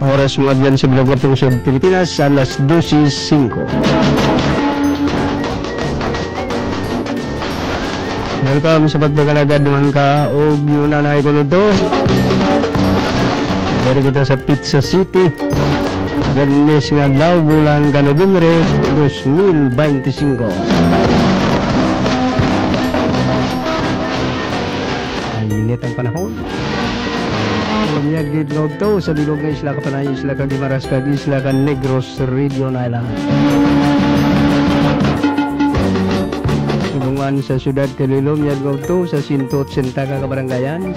Oras mo adyan sa Bilagwatong sa Pilipinas, alas 12:05. Welcome sa pagbagalagad naman ka o yun na naikulo. Dari kita sa Pizza City. Bernes nga daw bulan ka Nobyembre 2025. Ay, init ang panahon. Pamiyag gitlaw to sa bilog ng isla Kapanay, isla Caguimaras, isla Negros, Region Island. Subungan sa siyudad Calilo, miyag to sa 180 ka kabarangayan.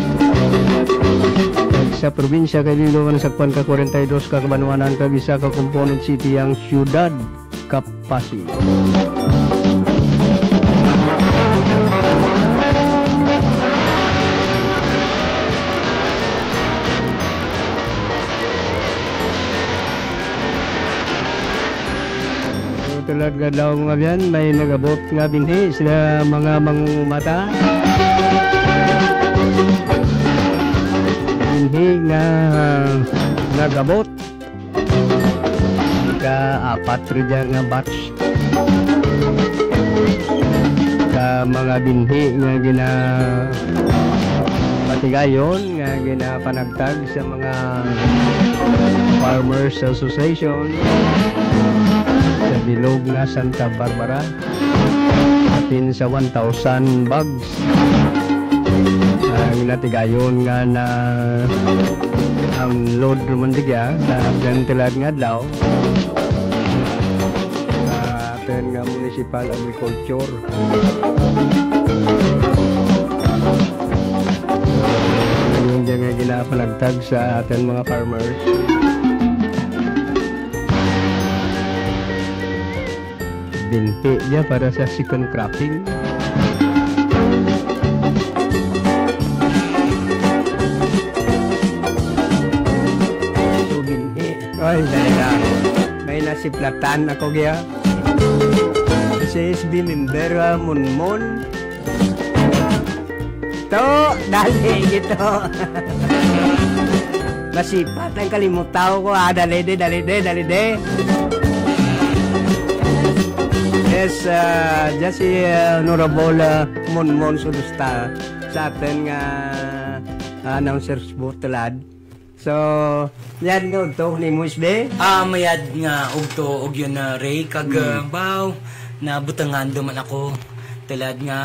Sa probinsya Calilo, manasakpan ka 42 ka kabanwanan, kabisa ka component city ang siyudad Kapasi. Tulad nga daw mga biyan, may nagabot nga binhi sila mga mangumata. Binhi nga nagabot. Ika-apat rin nga batch. Ka mga binhi nga patigayon nga ginapanagtag sa mga Farmers Association sa bilog na Santa Barbara atin sa 1,000 bags ang natigayon nga na ang load rumandigya na gantilad nga daw atin nga municipal agriculture. Yung nga ginapanagtag sa atin mga farmers. Binti niya para sa second cropping. So binti. Ay, dali lang. May nasiplatan ako kaya. Si SB member Munmon. To, dali gito. Masipat ang kalimutaw ko. Dali de. Yes, dyan si Honorable Monmon Sulusta sa atin nga announcers butulad. So, yan nga ito ni Musbe? Mayad nga ugto og yun na Ray kag baw na butangan duman ako tulad nga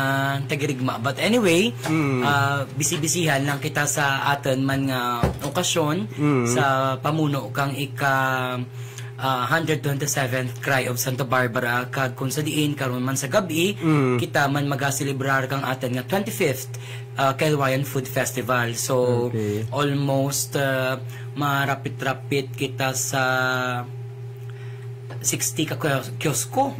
tagirigma. But anyway, bisi-bisihan lang kita sa atin man nga okasyon sa pamuno kang 127th Cry of Santa Barbara kag kung sa diin karon man sa gabi kita man magaselebrar kang atin nga 25th Kelwayan Food Festival. So almost marapit-rapit kita sa 60 ka kiosko.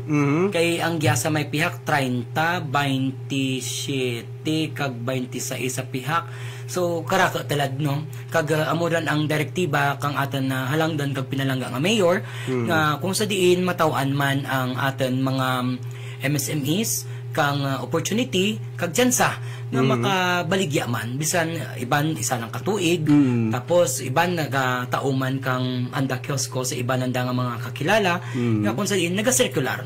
Kay ang gyasa may pihak 30, 27 kag 26 sa pihak. So karaka talad no kag amuran ang direktiba kang aton na halangdan kag pinalangga nga mayor nga kung sa diin matawan man ang aton mga MSMEs kang opportunity kag tsansa nga makabaligya man bisan iban isa lang katuig tapos iban nagatauman kang anda kiosko sa iban anda nga mga kakilala nga kung sa diin naga-circular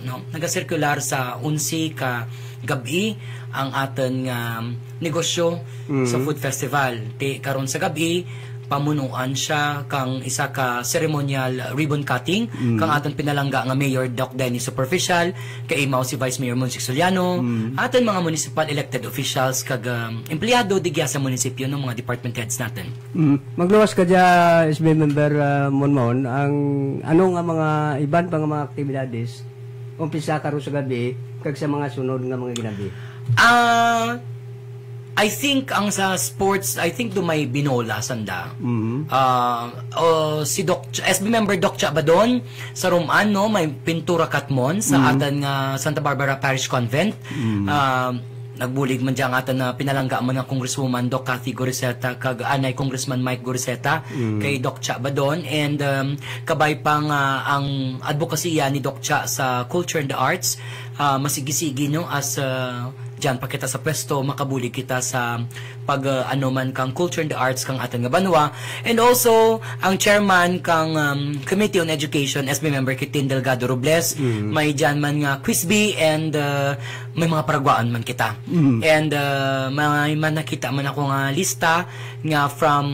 sa 11 ka gabi ang aton nga negosyo sa food festival. Karon sa gabi pamunuan siya kang isa ka ceremonial ribbon cutting kang aton pinalangga nga Mayor Doc Denny Superficial kay mao si Vice Mayor Monsig Soliano aton mga municipal elected officials kag empleyado digya sa munisipyo ng mga department heads natin. Magluwas ka dya SB member Monmon ang ano nga mga iban pa nga mga aktibidades umpisa karon sa gabi kag sa mga sunod nga mga ginabi. I think ang sa sports, I think do may binola sanda. Si SB member Doc Chabadon sa Roman no may pintura katmon sa atan nga Santa Barbara Parish Convent. Nagbulig man diyan atan na pinalangga man nga Congresswoman Doc Cathy Goriseta kag anay Congressman Mike Goriseta kay Doc Chabadon and kabay pang ang advokasya ni Doc Cha sa culture and the arts masigisigi no as diyan pa kita sa pwesto, makabulig kita sa pag ano man kang culture and the arts kang aton nga banwa. And also ang chairman kang Committee on Education, SB member Kitin Delgado Robles, may diyan man nga quiz bee and may mga paragwaan man kita. And may man nakita man ako nga lista nga from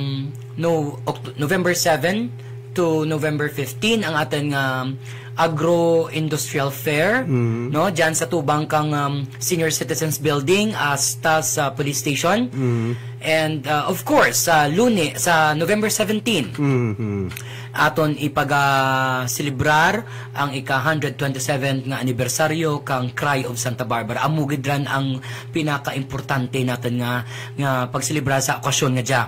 November 7 to November 15 ang aton nga agro-industrial fair, no, diyan sa tubang kang Senior Citizens Building hasta sa police station. And of course sa November 17 aton celebrar ang ika-127 nga anibersaryo kang Cry of Santa Barbara. Amugid ran ang pinaka-importante natin nga pagselebrar sa okasyon nga dia.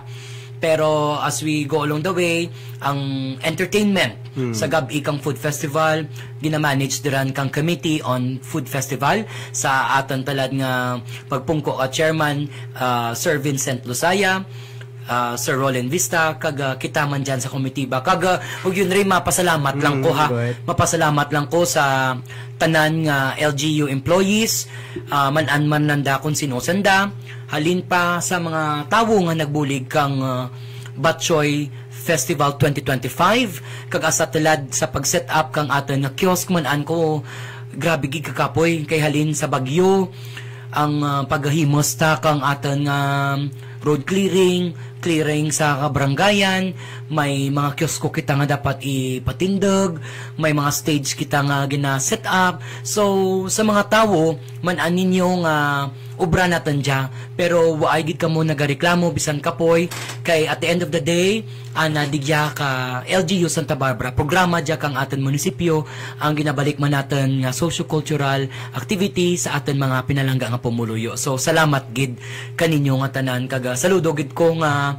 Pero as we go along the way, ang entertainment sa gabi kang food festival, ginamanage diran kang Committee on Food Festival sa aton talad nga pagpungko at chairman Sir Vincent Lusaya, Sir Roland Vista, kag kita man dyan sa komitiba. Kag ug yun rin mapasalamat lang ko ha. Mapasalamat lang ko sa tanan nga LGU employees, man-an man nanda kung sinusanda, halin pa sa mga tawo nga nagbulig kang Batchoy Festival 2025, kag asa talad sa pag-set up kang aton nga kiosk man-an ko, grabe gid kakapoy kay halin sa Bagyo ang paghahimos ta kang aton nga road clearing sa kabarangayan, may mga kiosko kita nga dapat ipatindag, may mga stage kita nga gina-set up. So, sa mga tawo, man-an ninyo nga obra natin dya, pero waay gid ka mo nagareklamo, bisan kapoy, kay at the end of the day, digya ka LGU Santa Barbara, programa dya kang aton munisipyo, ang ginabalik man natin nga socio-cultural activity sa aton mga pinalangga nga pumuluyo. So, salamat gid kaninyo nga tanan, kaga saludo gid ko nga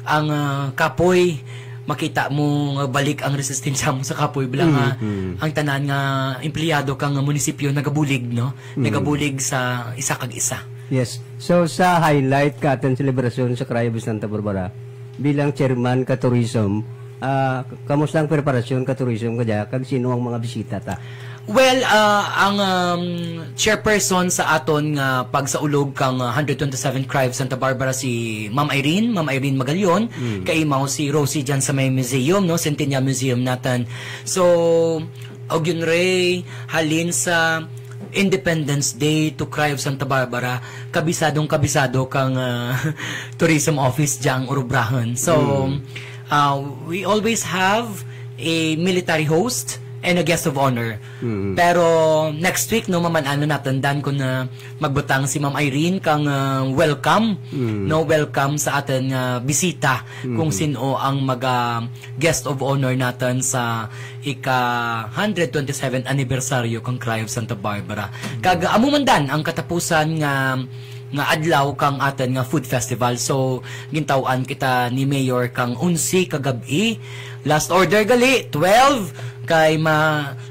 ang kapoy makita mo balik ang resistensya mo sa kapoy bilang ang tanan nga empleyado kang munisipyo nagabulig, no, nagabulig sa isa kag isa. Yes, so sa highlight ka aton selebrasyon sa Cry of Santa Barbara bilang chairman ka tourism, kamusta ang preparasyon ka tourism kadya kag sino ang mga bisita ta? Well, ang chairperson sa aton nga pagsaulog kang 127 Cry of Santa Barbara si Ma'am Irene Magalion, kay mao si Rosie dyan sa may museum, no, Centennial Museum natin. So, og yun ray, halin sa Independence Day to Cry of Santa Barbara, kabisado kang tourism office dyan urubrahan. So, we always have a military host and a guest of honor. Pero next week no maman natandan ko na magbutang si Ma'am Irene kang welcome sa atin bisita kung sino ang guest of honor natin sa ika 127 anniversaryo kang Cry of Santa Barbara. Kag amumandan ang katapusan nga adlaw kang atin nga food festival. So gintawan kita ni Mayor kang 11 kagabi, last order gali 12 kay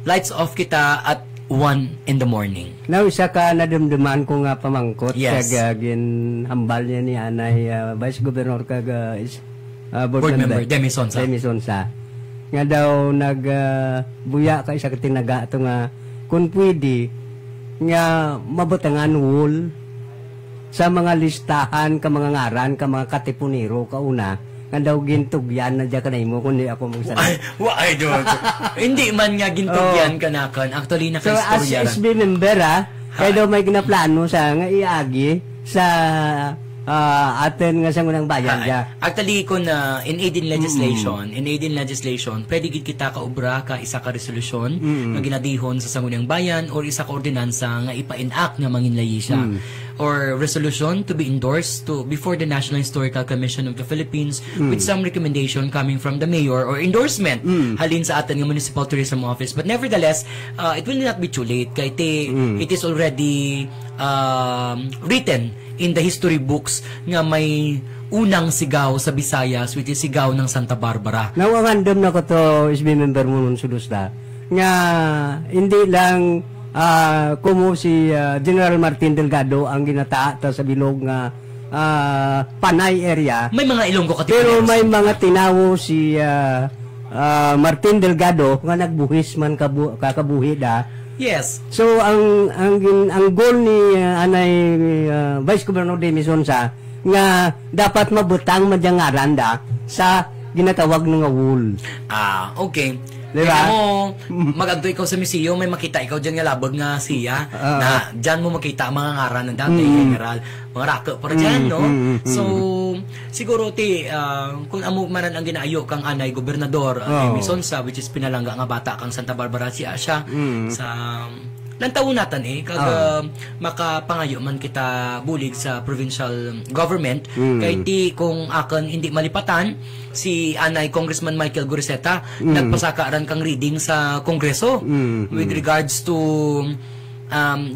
lights off kita at 1 in the morning. Now, isa ka nadamdaman ko nga pamangkot. Yes. Kag ginhambal niya ni Anay Vice Governor kag board member Demi Sonsa. Nga daw buya ka isa katinaga ito nga kung pwede nga mabutangan wall sa mga listahan ka mga ngaran ka mga katipunero kauna nga daw gintugyan na dyan ka na imo kundi ako magsabi. Why don't? Hindi man nga gintugyan ka na kan. Actually, naka-istorya. So, as SB member, kaya daw may ginaplano sa nga iagi sa atin nga sa ngunang bayan dyan. Actually, kung in aid in legislation, pwede gid kita kaubra ka isa ka resolusyon nga ginadihon sa sangunang bayan or isa ka ordinansa nga ipa-enact nga manginlayi siya. Or resolution to be endorsed before the National Historical Commission of the Philippines with some recommendation coming from the mayor or endorsement halin sa atin ng Municipal Tourism Office. But nevertheless, it will not be too late kay it is already written in the history books nga may unang sigaw sa Visayas, which is sigaw ng Santa Barbara. Nawangandam na ko to, SB member mo nun sulusta, nga hindi lang kumo si General Martin Delgado ang ginataat sa bilog nga Panay area. May mga Ilonggo katipuneros. Pero may mga tinawo si Martin Delgado nga nagbuhis man kakabuhi da Yes. So ang goal ni anay Vice Governor Demi Sonsa nga dapat mabutang madyangaran da sa ginatawag nga wool. Okay. Diba? Kaya mo, mag-adto ikaw sa museo, may makita ikaw dyan nga labag nga siya, na dyan mo makita ang mga ngaran ng dati, general, mga rako para dyan, no? So, siguro, kung amo manan ang ginaayo kang anay, gobernador, Demi Sonsa, which is pinalangga nga bata kang Santa Barbara siya, sa lantaw natin makapangayo man kita bulig sa provincial government kay kung akan hindi malipatan si anay Congressman Michael Guriseta nagpasakaran kang reading sa Kongreso with regards to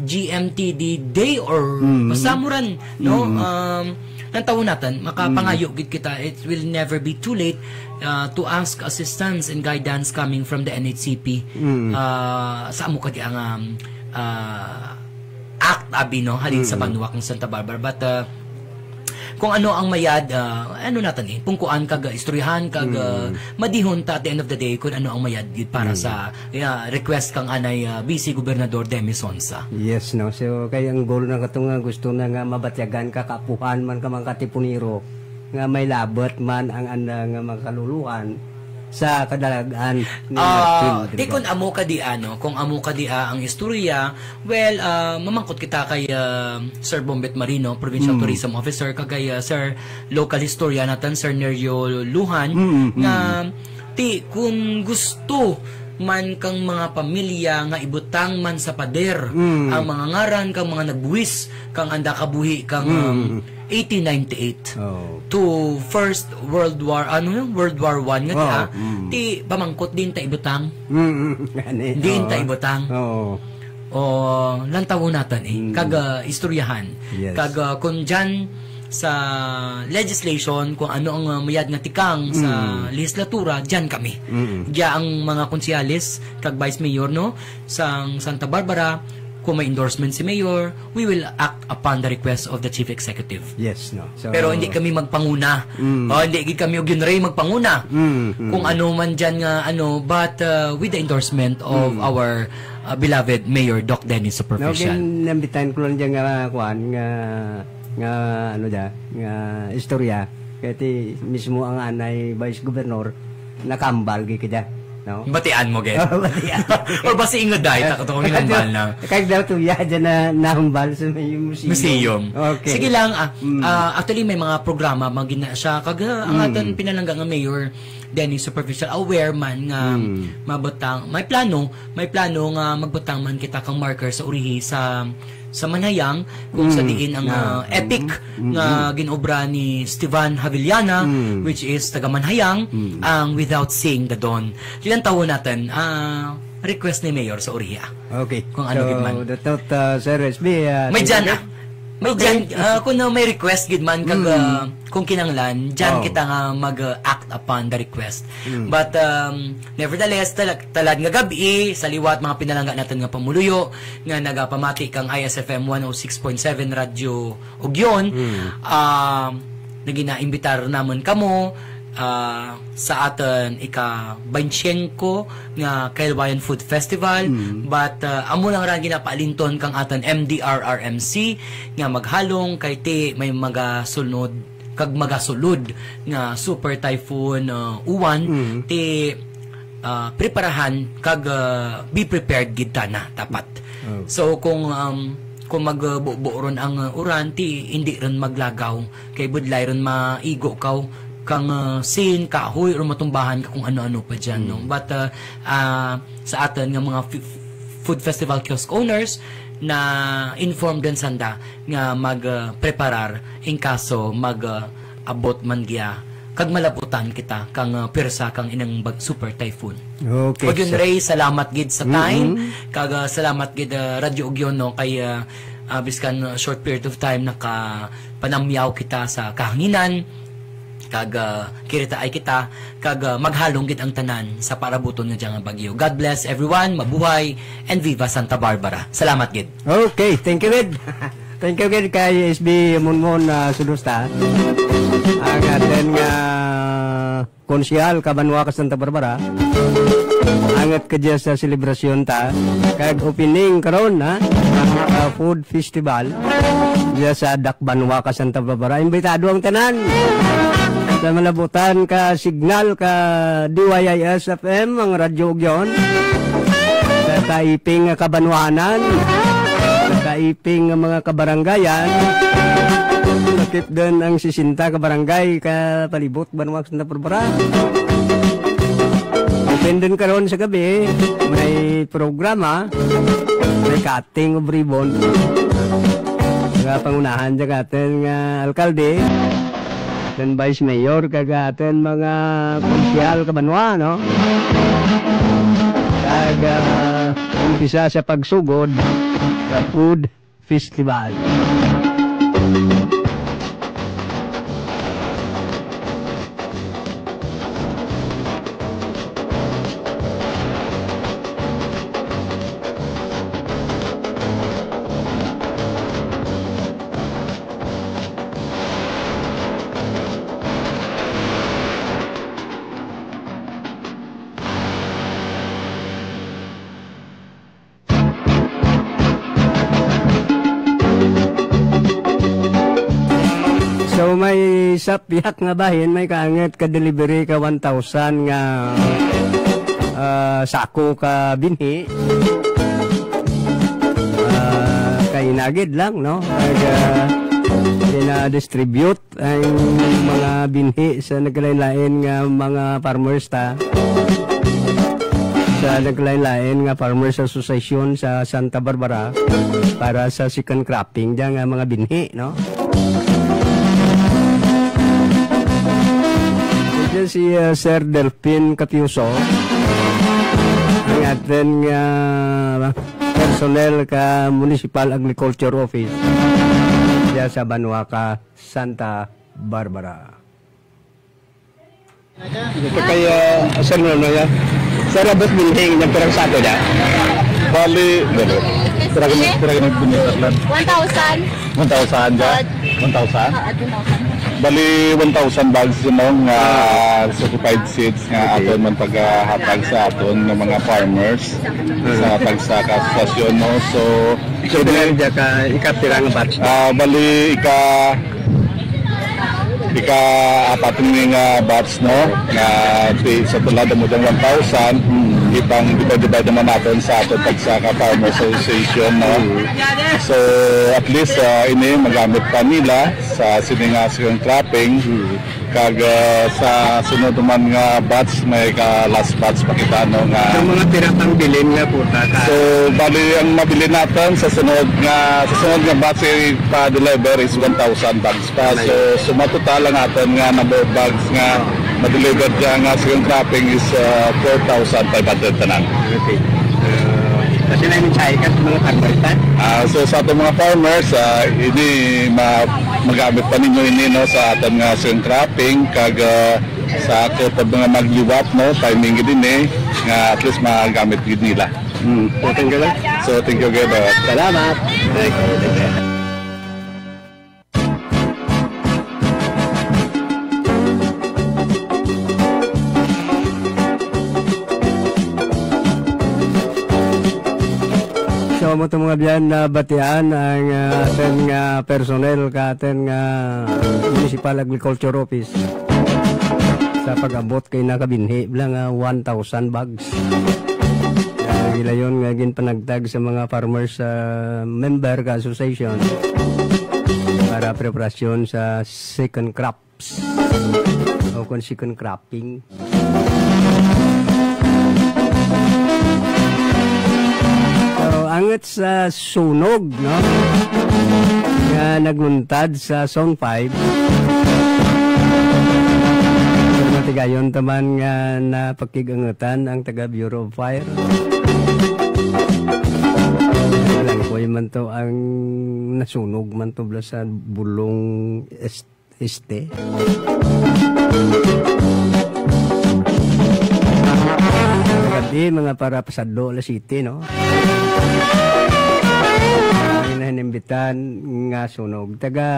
GMTD Day or pasamuran no lantaw natin makapangayo gid kita. It will never be too late to ask assistance and guidance coming from the NHCP sa amo kadi ang act abi no halin sa Banwak ng Santa Barbara, but kung ano ang mayad ano natin pungkuan kag istoryahan kag madihon ta at the end of the day kung ano ang mayad gid para sa request kang anay BC Gobernador Demi Sonsa. Yes, no. So kay ang goal na katong gusto na nga mabatyagan ka kapuhan man ka mga katipuniro nga may labot man ang anda nga makaluluhan sa kadalagan ni di kun amo kadi kung amo kadi ang istorya, well mamangkot kita kay Sir Bombet Marino, Provincial Tourism Officer, kagay Sir Local Historian natin Sir Neryo Luhan na kung gusto man kang mga pamilya nga ibutang man sa pader ang mga ngaran kang mga nagbuwis kang anda kabuhi kang 1898 to First World War World War I nga ti pamangkot din ta ibutang din ta ibutang lantaw natin kag istoryahan kag kung dyan sa legislation kung ano ang mayad nga tikang sa legislatura, dyan kami. Diyan ang mga konseyalis kag vice mayor no sa Santa Barbara, kung may endorsement si mayor, we will act upon the request of the chief executive. Yes, no. So, pero hindi kami magpanguna. Hindi kami og ginray magpanguna. Kung ano man dyan nga but with the endorsement of our beloved Mayor Doc Dennis Superficial. No, nambitan ko lang dyan nga kuan nga istorya kaya mismo ang anay Vice Governor nakambal gikida no batian mo gid or basi ingod dai ta katong nambal na kay daw tuya dyan na nahambal sa museum. Okay. Sige lang actually may mga programa magina siya kag ang aton pinalangga nga mayor Dennis Superficial aware man nga mabutang may plano nga magbutang man kita kang marker sa urihi sa Manayang kung sa diin ang epic nga ginobra ni Stevan Havillana which is taga Manayang ang Without Seeing the Dawn. Ilang taon natin request ni Mayor sa Uriha. Okay. Kung ano gid man. Sir SB may dyan kung may request gid man kag kung kinanglan dyan kita nga mag-act upon the request. But nevertheless talad nga gabi sa liwat mga pinalangga natin nga pamuluyo nga nagapamati kang ISFM 106.7 radyo Ugyon nagina-imbitar namon kamo sa aton ika-25 nga Kailwayan Food Festival but amo lang ra ginapaalinton kang aton MDRRMC nga maghalong kay may magasunod kag magasulod nga Super Typhoon Uwan preparahan kag be prepared gid ta na tapat. So kung magbuburon ang uran hindi ron maglagaw kay budlay ron maigo kaw kang sin kahoy or matumbahan ka kung ano-ano pa dyan no? But sa atin nga mga food festival kiosk owners na informed din sanda nga magpreparar in kaso abot man giya kag malabutan kita kang pirsa kang inang super typhoon. Okay. Pag yun Ray, salamat gid sa time kag salamat gid Radyo Ugyon no kay biskan short period of time naka panamyaw kita sa kahanginan kag kirita ay kita kag maghalong gid ang tanan sa parabuton nga diyang bagyo. God bless everyone, mabuhay and viva Santa Barbara. Salamat gid. Okay, thank you gid. Thank you gid kay SB Munmon Sudusta. Ang aten nga konsyal Kabanwa ka Santa Barbara. Angat ka dyan sa selebrasyon ta. Kag opening karon ha. Food festival. Dyan sa Dakbanwa ka Santa Barbara. Imbitado ang tanan. Sa malabutan ka signal ka DYIS FM ang radyo gyon. Sa kaiping kabanwahanan. Sa kaiping mga kabaranggayan. Nakip din ang 60 kabarangay ka palibot Banwa Santa Barbara. Open din karon sa gabi. May programa. May cutting of ribbon. Nga pangunahan dyan atin nga alkalde. Dan vice mayor kagaten mga konsyal kabanwa, no? Kaga umpisa sa pagsugod sa food festival. So may sa piyak nga bahin may kaanget ka delivery ka 1,000 nga sako ka binhi. Kainagid lang, no? Ina-distribute ang mga binhi sa naglain-lain nga mga farmers ta. Sa naglain-lain nga Farmers Association sa Santa Barbara para sa second cropping dyan nga mga binhi, no? Ito si Sir Delphin Catiuso ang atin nga personnel ka Municipal Agriculture Office dyan sa Banwa Santa Barbara. Ito kaya Sir Nonoya. Sir, abot binhing ng perang sato niya? Bali, Tiraga nagbunitan lang. 1,000. 1,000 dyan? 1,000? Bali, 1,000 bags yun nga certified seeds nga aton man paghatag sa aton ng mga farmers sa tagsaka stasyon, no? So dahil dyan ka ikatirang batch? Bali, ika-apat nga batch, no? Nga sa tulad mo dyan 1,000 ipang divide naman natin sa ato tagsaka Farmers Association, no? So at least ini magamit pa nila sa siningasyon cropping kag sa sunod man nga batch may ka last batch pa kita, no, nga yung mga tiratang bilin nga puta ka. So bali ang mabili natin sa sunod nga batch pa deliver is 1,000 bags pa. So sumatotal lang natin nga number of bags nga ma-deliver dyan nga second cropping is 4,500 tanan. Okay. Kasi na yung mensahe ka sa mga farmers, ha? So sa ating mga farmers, ini magamit pa ninyo ini, no, sa ating second cropping kag sa kapag mga magliwat, no, timing din nga at least magamit din nila. So thank you lang. So thank you again. Salamat. Mo itong mga biyan na batian ang ating personnel ka ating Municipal Agriculture Office sa pag-abot kay nakabinhi lang 1,000 bags. Gila yun nga panagtag sa mga farmers member ka association para preparasyon sa second crops o kung second cropping. Angat sa sunog, no? Nga nagluntad sa Zone 5. So, matigayon taman nga napakigangatan ang taga Bureau of Fire. Walang po man to ang nasunog man to sa Bulong Este. Gabi mga para pasado la city, no? inimbitan nga sunog. Taga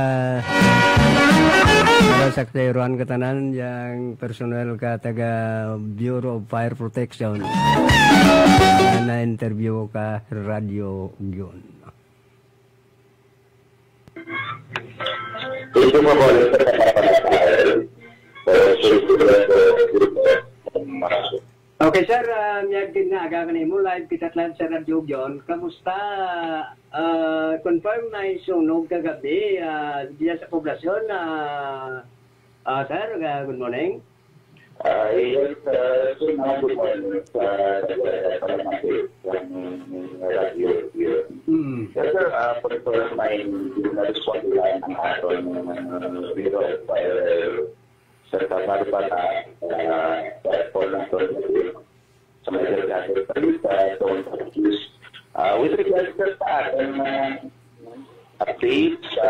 sakteruan katanan yang personel ka taga Bureau of Fire Protection na interview ka radio yun. Ito mo po Okay sir, miyagin na agagan mo live kitatlan sa radio yun. Kamusta? Confirm na sunog kagabi diya sa poblasyon. Sir, good morning. Yes, good morning radio here. Yes, sir, for the first time, na-respond line ang aton Bureau of Fire sa Tabarpata for ng sa mga delegated palita with regards sa ating updates sa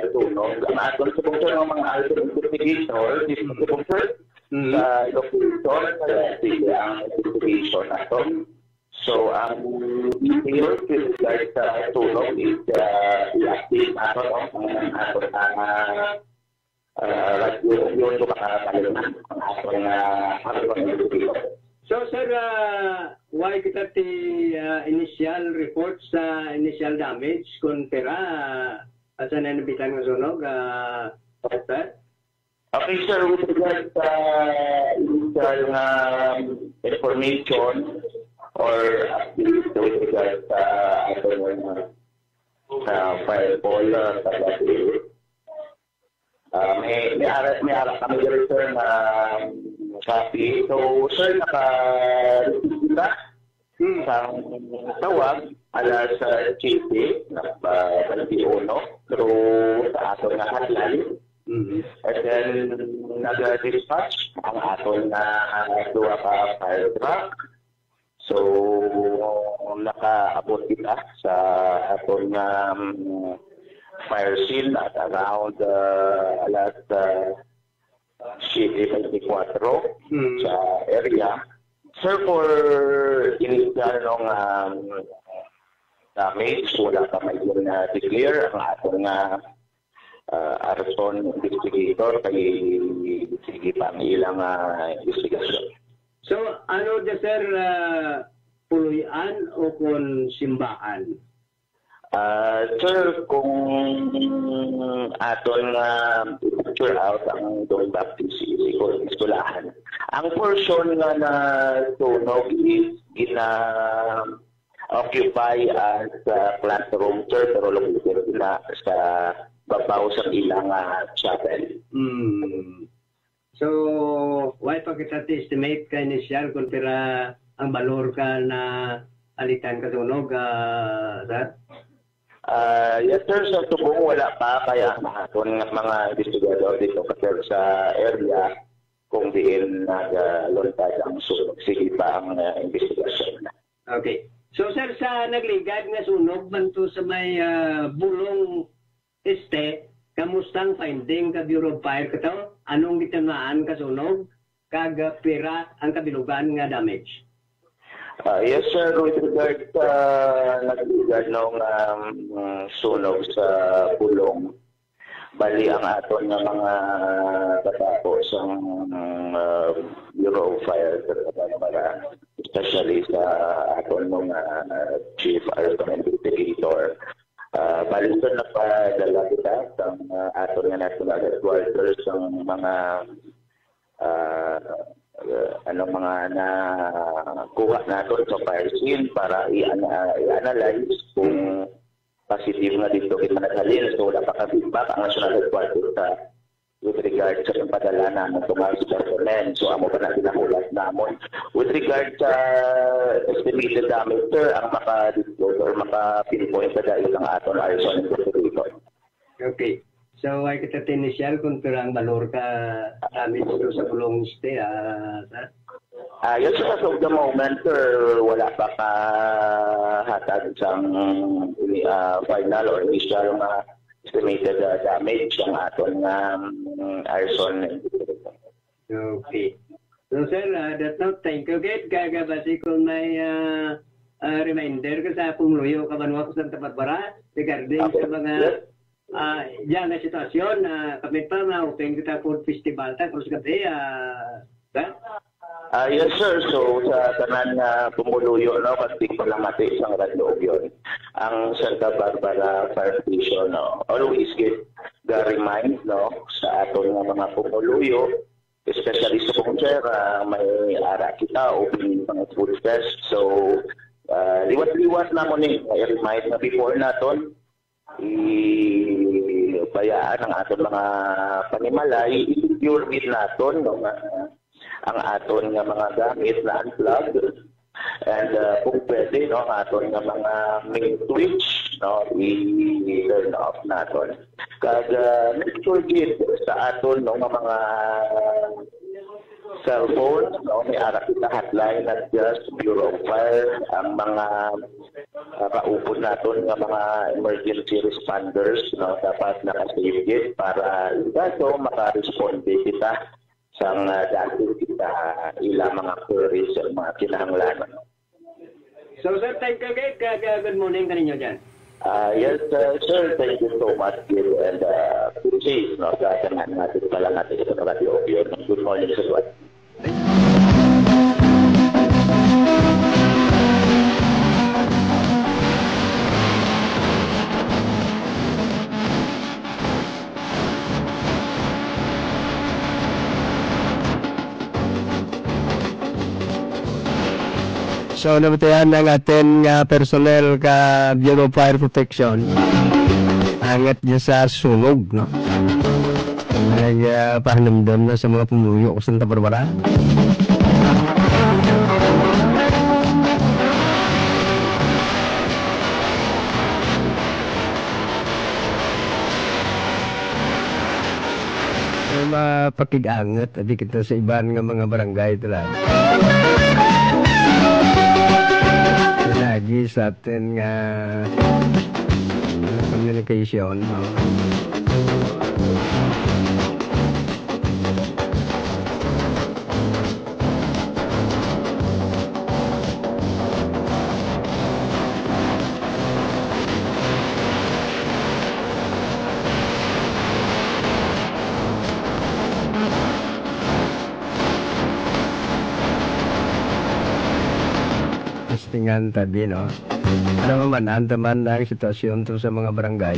tunog, ang aton sa bungso ng mga alter investigator is sa bungso sa locator ang investigation natin. So, ang details with regards sa tunog is i-update natin ang aton yun yung makakalimutan ang ating investigator. So sir, why kita ti initial report sa initial damage kung pera asa na nabitan ng sunog? Sir? Okay sir, with regards sa initial information or with regards sa ating fireball sa gabi, may harap kami dito sir na copy. So sir, naka-receive sa tawag alas 7 na 21 pero sa aton nga hotline. And then nag-dispatch ang aton nga duwa ka fire truck. So naka-abot kita sa aton nga fire scene at around alas 7:24 sa area. Sir, for initial ng damage, wala pa may na-declare ang atong arson investigator kay sige pa ang ilang investigation. So, ano na sir, puluyan o kung simbaan? Sir, kung aton picture out ang doon baptist iskulahan, ang portion nga na tunog is occupy as classroom, sir, pero located na sa babaw sa ilang chapel. So, why pa kita estimate ka initial kung pera ang balor ka na alitan ka tunog, sir? Yes sir, sa tubong wala pa kaya mahaton ng mga investigador dito kasi sa area kung diin nag-lontad ang sunog. Sige pa ang investigation. Okay. So sir, sa nagligad nga sunog banto sa may bulong kamustang finding ka Bureau of Fire kato? Anong gitamaan ka sunog? Kag pera ang kabilugan nga damage? Yes sir, with regard sa nagligad ng sunog sa pulong, bali ang aton ng mga katapos ang Bureau of Fire para especially sa aton ng Chief Arson Investigator. Bali sir, napadala kita sa aton nga national headquarters ang mga mga nakuha natin sa fire scene para i-analyze kung positive na dito kita naghalin. So wala pa ka-feedback ang national headquarters with regard sa padala namin itong specimen. So amo pa natin nakulat namon. With regard sa estimated damage, sir, ang maka-disclose or maka-pinpoint sa dahil ang aton arson investigator. Okay. So, ay kita initial kung pirang balor ka damage doon sa bulong sir? Yes, as of the moment, sir, wala pa ka hatag sa final or initial estimated damage ang aton arson. Okay. So, sir, that note, thank you. Gagabasi kung may reminder ko sa Pumuluyo, Kabanwa ko Santa Barbara regarding sa mga diyan na sitwasyon. Kami pa ma-open kita food festival ta krus gabi. Yes sir, so sa tanan nga Pumuluyo, no, kasi palamati isang radyo yun. Ang Santa Barbara Fire Station, no, always get the remind, no, sa aton nga mga Pumuluyo, especially sa Pumcher, may ara kita opening mga food fest. So liwat-liwat na mo ni i-remind na before naton bayaan ang aton mga panimalay, i-secure din naton, no, ang aton nga mga gamit na unplugged, and kung pwede, no, ang aton nga mga main switch, no, i-turn off naton. Kag make sure din sa aton, no, nga mga cellphone, no, may ara kita hotline at just Bureau of Fire, ang mga kaupon naton nga mga emergency responders, no, dapat naka-save para ito maka-responde kita sa dati kita ilang mga queries sa mga kinahanglan. So sir, thank you guys. Good morning kaninyo dyan. Yes sir, thank you so much and please, no, sa tanan natin pala natin sa radio. Good morning sa everyone. So, namatayan ng ating personnel ka Bureau of Fire Protection. Angat niya sa sunog, no? Ay, pahanamdam na sa mga Pumuluyo ko Santa Barbara. Ay, mapakig-angat. Adi kita sa iban nga mga barangay talaga. Lagi sa atin nga communication, no? Tingan tadi, no? Ano man, antaman ang sitwasyon to sa mga barangay.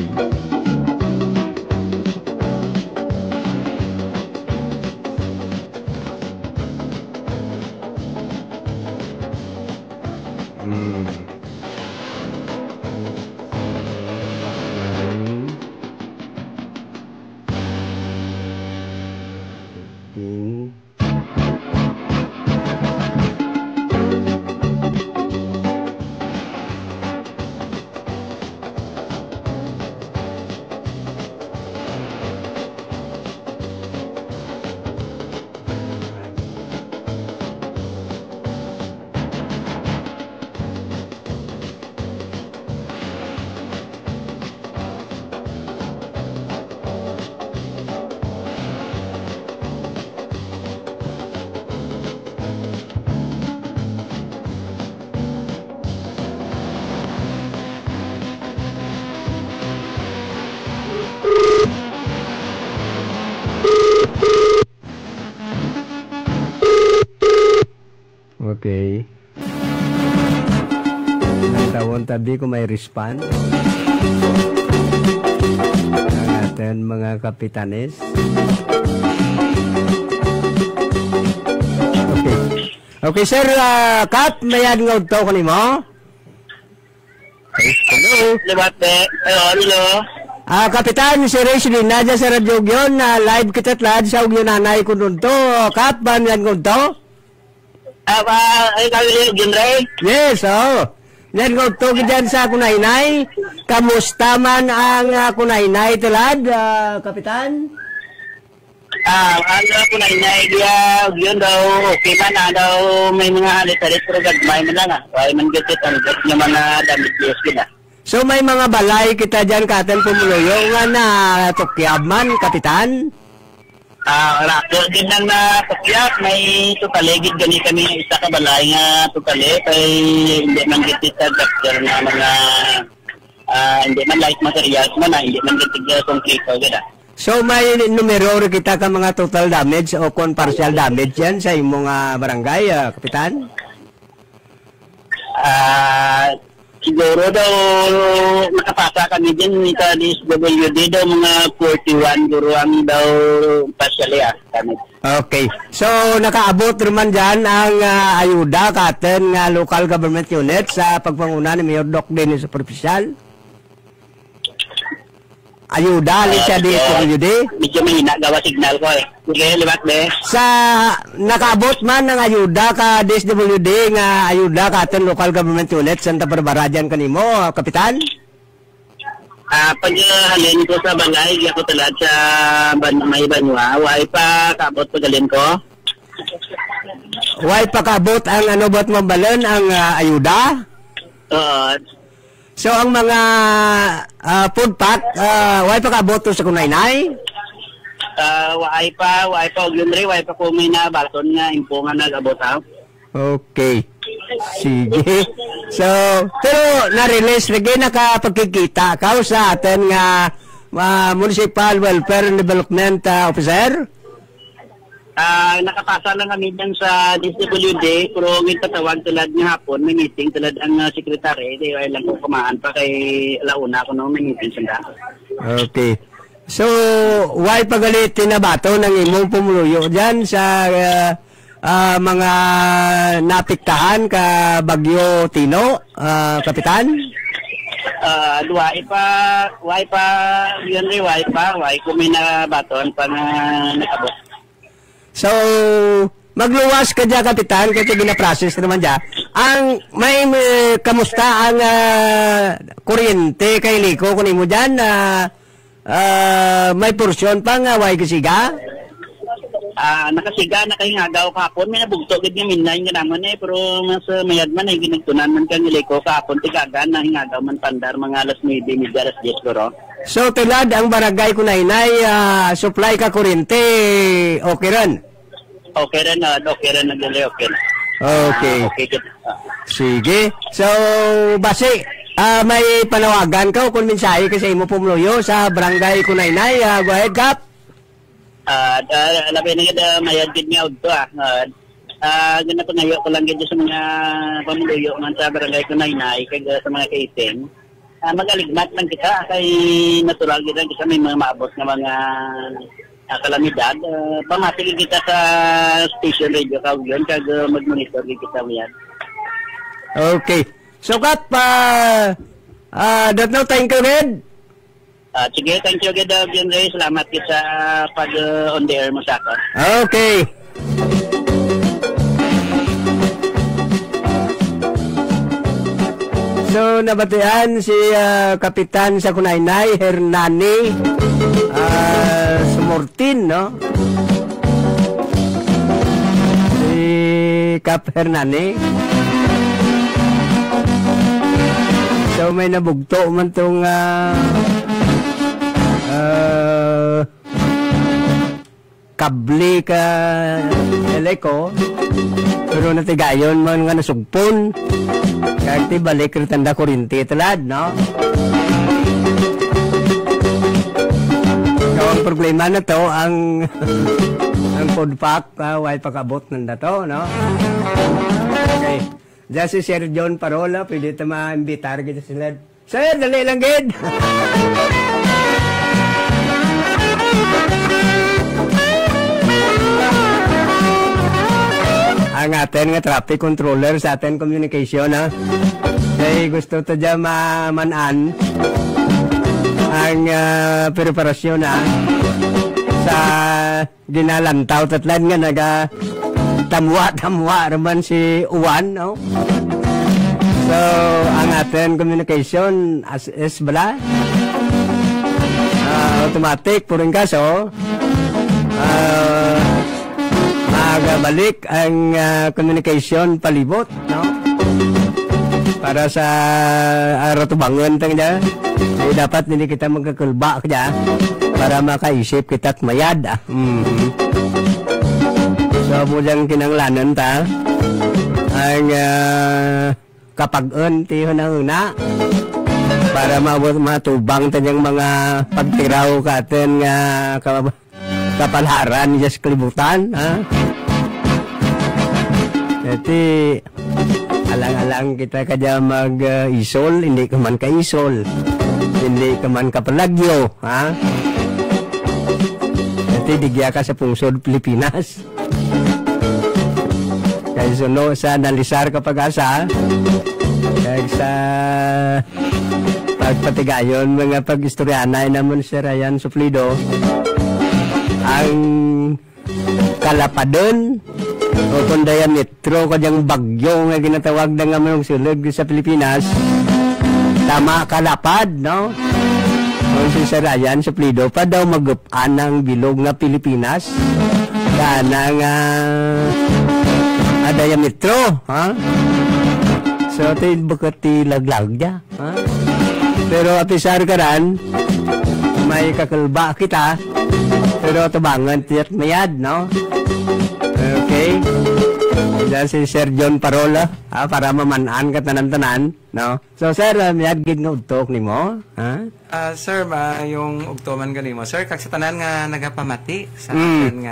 Okay. Nagtawon tabi ko may respond. Ang atin mga kapitanes. Okay. Okay, sir. Kap, mayan nga utaw ko ni mo? Hello. Hello. Kapitan, si Rachel, nadya sa radyo yun. Live kita tlad sa ugyo nanay ko nun to. Kap, ba mayan nga utaw? Ay, kawili, Ginray? Yes, oo. Yan ko to dyan sa kunainay. Kamusta man ang kunainay talad, Kapitan? Ano kunainay dia, yun daw, okay man na daw, may mga alit-alit pero gagmay man lang Ay man gatit, ang gatit naman na damit yes kita. So may mga balay kita dyan katen Pumuluyo nga na tukyab man, Kapitan? Rakyo din ang napakyak, may tutaligid gani kami isa ka balay nga tutali, kay hindi man gitit sa doctor na mga hindi man light materials man, hindi man gitig konkreto gada. So may numero kita ka mga total damage o kon partial damage yan sa imong barangay, Kapitan? Siguro daw nakapasa kami din sa DSWD daw mga 41 guro ang daw partially kami. Okay. So nakaabot naman dyan ang ayuda katen nga local government unit sa pagpanguna ni Mayor Doc Dennis Superficial. Ayuda alis sa DSWD. Medyo mahina gawa signal ko eh. Sige, libat be. Sa nakaabot man ng ayuda ka DSWD nga ayuda ka atin local government unit Santa Barbara dyan kanimo, Kapitan? Pag halin ko sa balay, ako talad sa may banwa, way pa kaabot pagalin ko. Way pa kaabot ang ano bot mambalan ang ayuda? So ang mga food pack, way pa kaabot sa kunaynay? Way pa og yun rin, way pa ko may nabaton nga impungan nag-abot ha. Okay. Sige. So, pero na-release lagi nakapagkikita ka sa atin nga Municipal Welfare and Development Officer? Nakapasa lang kami dyan sa DSWD, pero may tatawag tulad ng hapon, may meeting tulad ang sekretary, di ay lang ko kumaan pa kay launa ko nung may meeting sila. Okay. So, why pagalit tinabato ng imong pumuluyo dyan sa mga napiktahan ka Bagyo Tino, Kapitan? Way kung may nabaton pa na nakabot. So, magluwas ka dyan, Kapitan, kasi gina-process naman dyan. May kamusta ang kuryente kay Liko kunin mo dyan? May porsyon pang way kasiga? Nakasiga, nakahingagaw kahapon. May nabugtog gid nga minay nga naman pero mas mayad man ay ginagtunan man kang Liko kahapon tigagan na hingagaw man pandar mga alas 9:30 alas 10 guro. So, tulad ang barangay Kunaynay, supply ka kuryente, okay rin? Okay rin, okay. Okay. Sige. So, base, may panawagan ka o kung mensahe kasi mo pumuluyo sa barangay Kunaynay. Go ahead, Kap. Labi na gid mayad gid nga udto gana pangayo ko lang gid sa mga pamuluyo man sa barangay Kunaynay kay sa mga kaiting. Magaligmat man kita kay natural gid kita may mga maabot nga mga kalamidad. Pamatig kita sa station radio kag yun kag mag-monitor kita yan. Okay. So Kap, don't know, thank you, Red. Sige, thank you, Ray. Salamat sa pag-on the air mo sa ako. Okay. So, nabatian si Kapitan sa Kunaynay, Hernani Sumortin, no? Si Kap Hernani. So, may nabugto man itong kable ka eleko pero natigayon man nga nasugpon kaya balik tanda kurinti talad, no? So ang problema na to ang food pack way pakabot nanda to, no? Okay, dyan si Sir John Parola pwede ito ma-imbitar kita sila. Sir, dali lang gid. Ang atin nga traffic controller sa atin communication, ha? Kaya gusto to dyan maman ang preparasyon, ha? Sa ginalantaw tatlan nga tamwa naman si Uwan, no? So, ang atin communication is bala automatic po rin kaso magabalik ang communication palibot, no? Para sa ratubangan tang dyan dapat hindi kita magkakulba kaya para makaisip kita't mayad. So, mudang kinanglanan ta, ang kapag-un, tiyo na una, para matubang tanyang mga pagtiraw katen nga kapalaran niya sa kalibutan. Iti, alang-alang kita kadya mag-isol, hindi ka man ka-isol, hindi ka man kapalagyo. Iti, digya ka sa pungsod Pilipinas. Kaya suno sa nalisar kapag asa, kaya sa pagpatigayon, mga pag-istoryanay naman si Ryan Suflido, ang kalapadon, o kung diametro, kadyang bagyo nga ginatawag na nga mayong sulog sa Pilipinas, tama kalapad, no? Kung si Ryan Suflido, pa daw mag-upan ng bilog nga Pilipinas, kana nga diametro, so ito yung bakit laglag niya, pero apisar ka ran, may kakalba kita, pero tabangan tiyat mayad, no? Okay? Diyan si Sir John Parola, para mamanaan ka tanan-tanan, no? So, sir, mayad gid nga udtok ni mo, Sir, yung ugtuman gani mo, sir, kag sa tanan nga nagapamati sa atin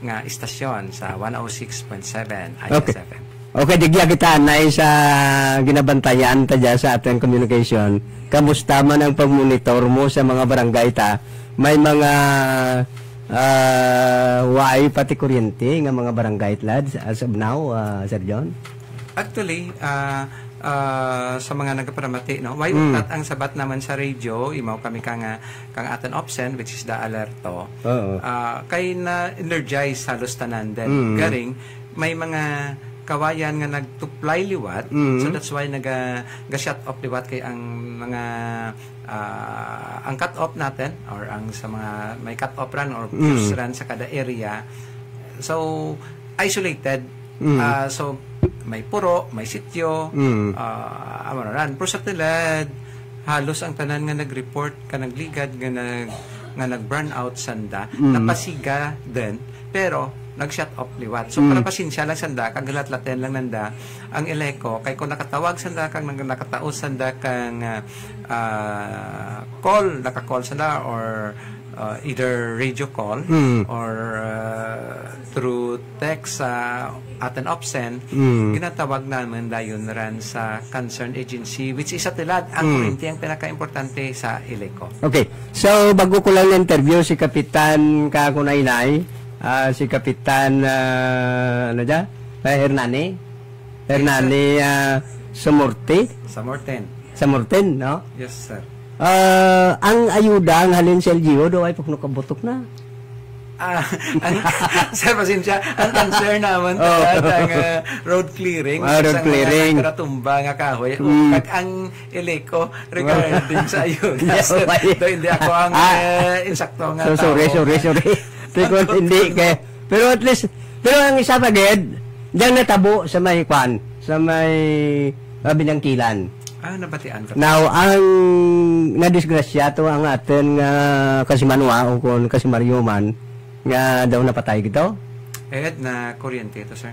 nga istasyon sa 106.7 ISFM. Okay, digya kita na sa ginabantayan ta dyan sa ating communication. Kamusta man ang pag-monitor mo sa mga barangay ta? May mga why pati kuryente nga mga barangay lads as of now, Sir John? Actually, sa mga nagparamati, no? Why utat ang sabat naman sa radio, imaw kami kang aton option, which is the alerto. Kay na energize halos tanan din. Garing, may mga kawayan nga nagtuplay liwat, so that's why nag-shut off liwat kay ang mga ang cut off natin or ang sa mga may cut off run or fuse run sa kada area, so isolated, so may puro, may sityo, amaran. Pero sa tilad, halos ang tanan nga nag-report ka nagligad nga nag-burn out sanda, napasiga din, pero nag-shut off liwat. So, para pasensya lang sanda, kagalat-laten lang nanda, ang eleko, kay kung nakatawag sanda, kang nakataos sanda, kang naka-call sanda, or either radio call, or through text atin opsen, ginatawag namin dayon ran sa concerned agency, which is atilad ang kuryente ang pinaka-importante sa eleko. Okay. So, bago ko lang interview si Kapitan Kakunaynay, si Kapitan Hernani Samorten, no? Yes, sir. Ang ayuda ang halin sa LGU do ay pagnukabutok na. Sir, pasensya, ang concern naman ang road clearing. Road clearing. Ang karatumba nga kahoy. Kag ang eleko regarding sa ayuda. Sir, hindi ako ang insakto nga tao. Sorry. Pero hindi kay. Pero at least, ang isa pa gid, diyan natabo sa may kwan, sa may binangkilan. Nabatian ka. Now, ang nadisgrasya to ang atin nga kasimanwa o kung kasimaryuman nga daw napatay gito. Na kuryente ito, sir.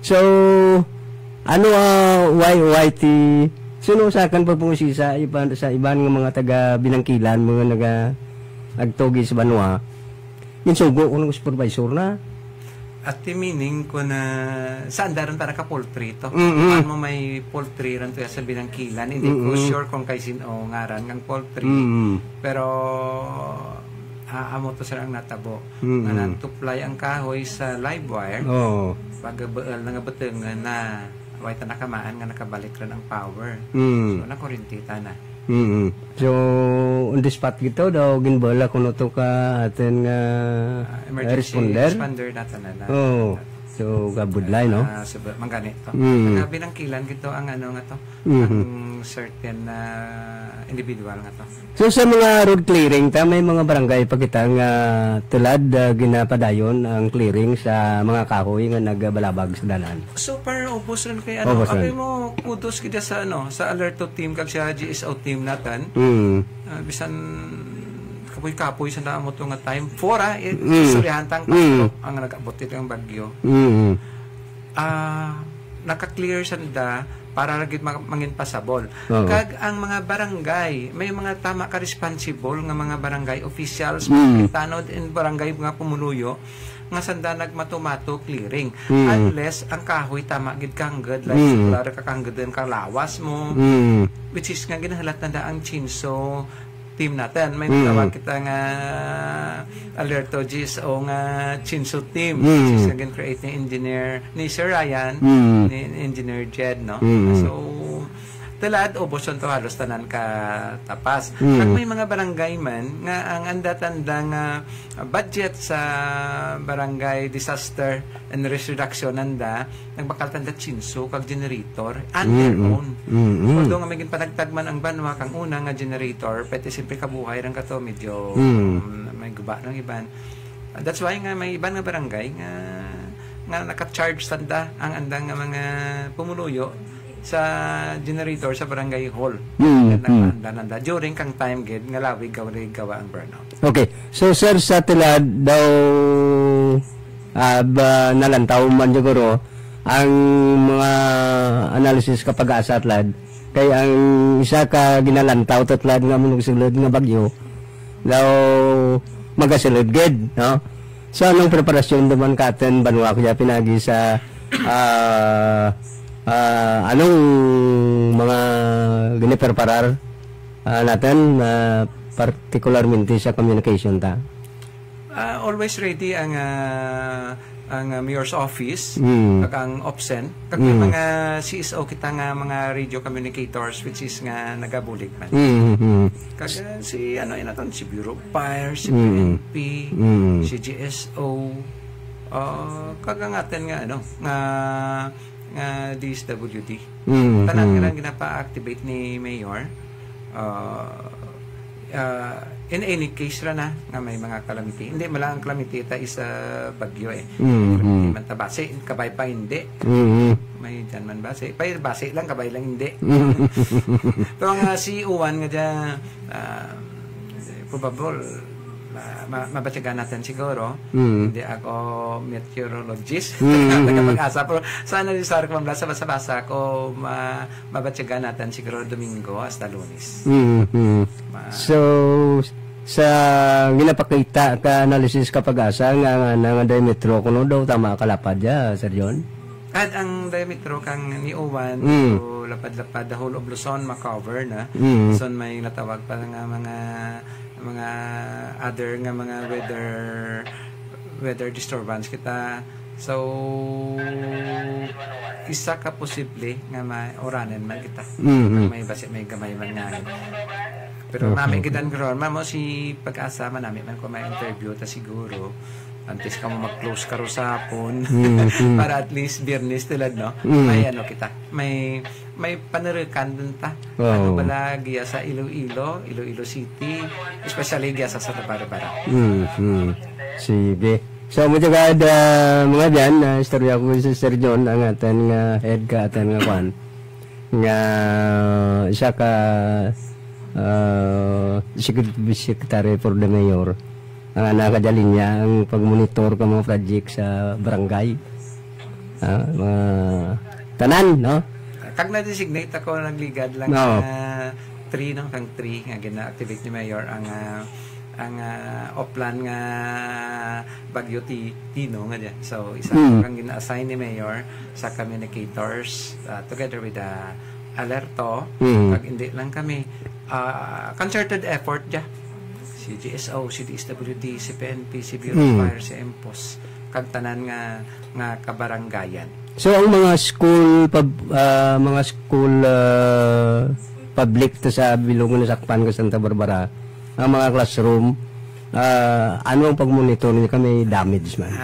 So, ano why sino sa akin pagpungusi sa iban nga mga taga binangkilan, mga nagtugi sa banwa, yung sugo ko ng supervisor na. At meaning ko na saan daran para ka poultry to. Ano mo may poultry ran to sa binangkilan. Hindi ko sure kung kay sino ngaran ng poultry. Pero amo to sir ang natabo. Nga nantuplay ang kahoy sa live wire. Pagbaal nga beteng na way ta nakamaan nga nakabalik ran ang power. So nakurintita na. So on the spot gito daw ginbala kuno to ka aten nga responder natin na. So gabudlay no. Mangganit to. Binangkilan gito ang ano nga to. Ang certain individual nga to. So sa mga road clearing ta may mga barangay pa kita nga tulad ginapadayon ang clearing sa mga kahoy nga nagbalabag sa dalan. So para ubos rin kay ano, abi mo kudos kita sa ano, sa alerto team kag sa GSO team natin. Bisan kapoy-kapoy sa naamot nga time. 4 istoryahan tang 4 ang nag-abot ito ang bagyo. Naka-clear sanda para lagi mangin pasabol. Kag ang mga barangay, may mga tama ka responsible nga mga barangay officials, tanod in barangay nga pumuluyo nga sanda nagmatumato clearing. Unless ang kahoy tama gid kanggad like kulara ka kanggad kang lawas mo. Which is nga ginahalat na ang chinso team natin. May tawag kita nga Alerto Gis o nga Chinso team. Which is again create ni engineer ni Sir Ryan, ni engineer Jed, no? So, talad o boson to halos tanan ka tapas. Kag may mga barangay man nga ang anda-tanda nga budget sa barangay disaster and risk reduction nanda nagbakal tanda chinso kag generator and their own. Although nga may panagtagman ang banwa kang una nga generator pwede simple kabuhay rang kato medyo may guba ng iban. That's why nga may iban nga barangay nga naka-charge tanda ang andang nga mga pumuluyo sa generator sa barangay hall. Nanda during kang time gid nga lawig gawa ang burnout. Okay. So sir, sa tilad daw nalantaw man siguro ang mga analysis kapag asatlad kay ang isa ka ginalantaw tatlad nga munong sulod nga bagyo daw magasulod gid, no? So anong preparasyon naman katen banwa kuya pinagi sa anong mga ginipreparar natin particularmente sa communication ta? Always ready ang mayor's office kag ang OPSEN kag mga CSO kita nga mga radio communicators which is nga nagabulig man. Kag si inaton si Bureau of Fire, si PNP, si GSO kag ang atin nga nga DSWD. Tanan nga ginapa-activate ni Mayor. In any case ra na nga may mga calamity. Hindi malang calamity ta isa bagyo calamity man ta base kabay pa hindi. May dyan man base. Base lang kabay lang hindi. Pero nga si Uwan nga dyan probable mabatyagan natin siguro. Hindi ako meteorologist. Nagpag-asa. Pero sana rin sa kung basa ko mabatyagan natin siguro Domingo hasta Lunes. So, sa ginapakita ka analysis kapag asa nga diametro kuno daw tama kalapad ya, Sir John? At ang diametro kang ni Owan, so lapad-lapad the whole of Luzon makover na. So may natawag pa nga mga other nga mga weather disturbance kita. So isa ka posible nga mauranan man kita. May base may gamay man nga. Pero namin gidan karon mamo si pag-asa man namin man ko may interview ta siguro antes ka mo mag-close karo sa hapon para at least Biyernes tulad no may kita may panerikan dun ta ano bala giya sa Iloilo City especially giya sa Santa Barbara. Sige. So mo jagad mga diyan na istorya ko si Sir John ang atin nga head ka atin nga kwan nga isa ka Secretary for the Mayor ang nakadalin niya ang pagmonitor ng mga project sa barangay. Mga tanan, no? Kag na-designate ako nagligad lang 3 no kang 3 nga gina-activate ni Mayor ang oplan nga Bagyo Tino nga diyan. So isa kang gina-assign ni Mayor sa communicators together with the Alerto. Kag hindi lang kami concerted effort diyan. Si GSO, si DSWD, si PNP, si Bureau of Fire, si EMPOS, kag tanan nga kabaranggayan. So ang mga school public to sa Bilongon sa Sakpan ko Santa Barbara, ang mga classroom, ano ang pag-monitor niyo kami damage man?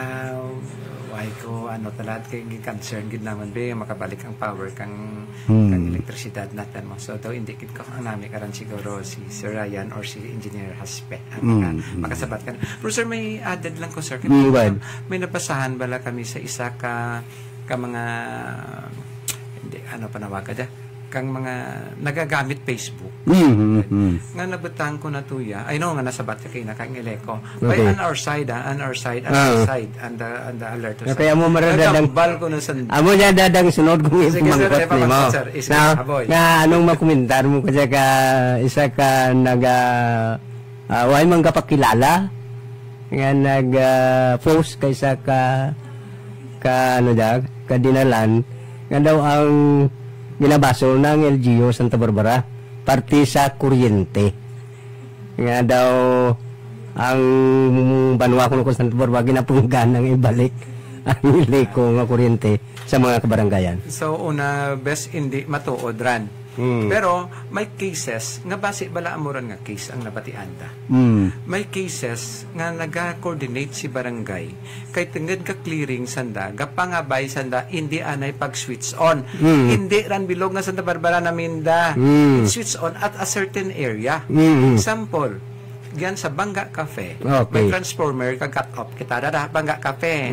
Why ko talad kay concern gid naman be makabalik ang power kang elektrisidad natin mo. So daw indicate ko ang nami karon siguro si Sir Ryan or si Engineer Haspe ang makasabat kan. Pero sir may added lang ko sir. May nabasahan bala kami sa isa ka mga hindi panawagan kang mga nagagamit Facebook. Nga nabutang ko na tuya. I know nga nasabat ka kayo na kang Eleco. By on our side, on our side, and the alert. Kaya mo maradadang nagambal ko na sand. Amo niya dadang sunod kung ipumangkot ni mo. Na anong makomentar mo kasi ka isa ka way man kapakilala nga nag-post kaysa ka dinalan nga daw ang ginabasol ng LGU Santa Barbara parte sa kuryente nga daw ang banwa ko Santa Barbara ginapunggan ng ibalik ang Eleco nga kuryente sa mga kabaranggayan. So una best hindi matuod ran. Pero may cases nga base bala amuran nga case ang nabatian ta. May cases nga naga-coordinate si barangay kay tenged ka clearing sanda gapangabay sanda hindi anay pag switch on. Hindi ran bilog nga Santa Barbara na minda. Switch on at a certain area. Example, diyan sa Bangga Cafe, may transformer kag cut off kita dada Bangga Cafe.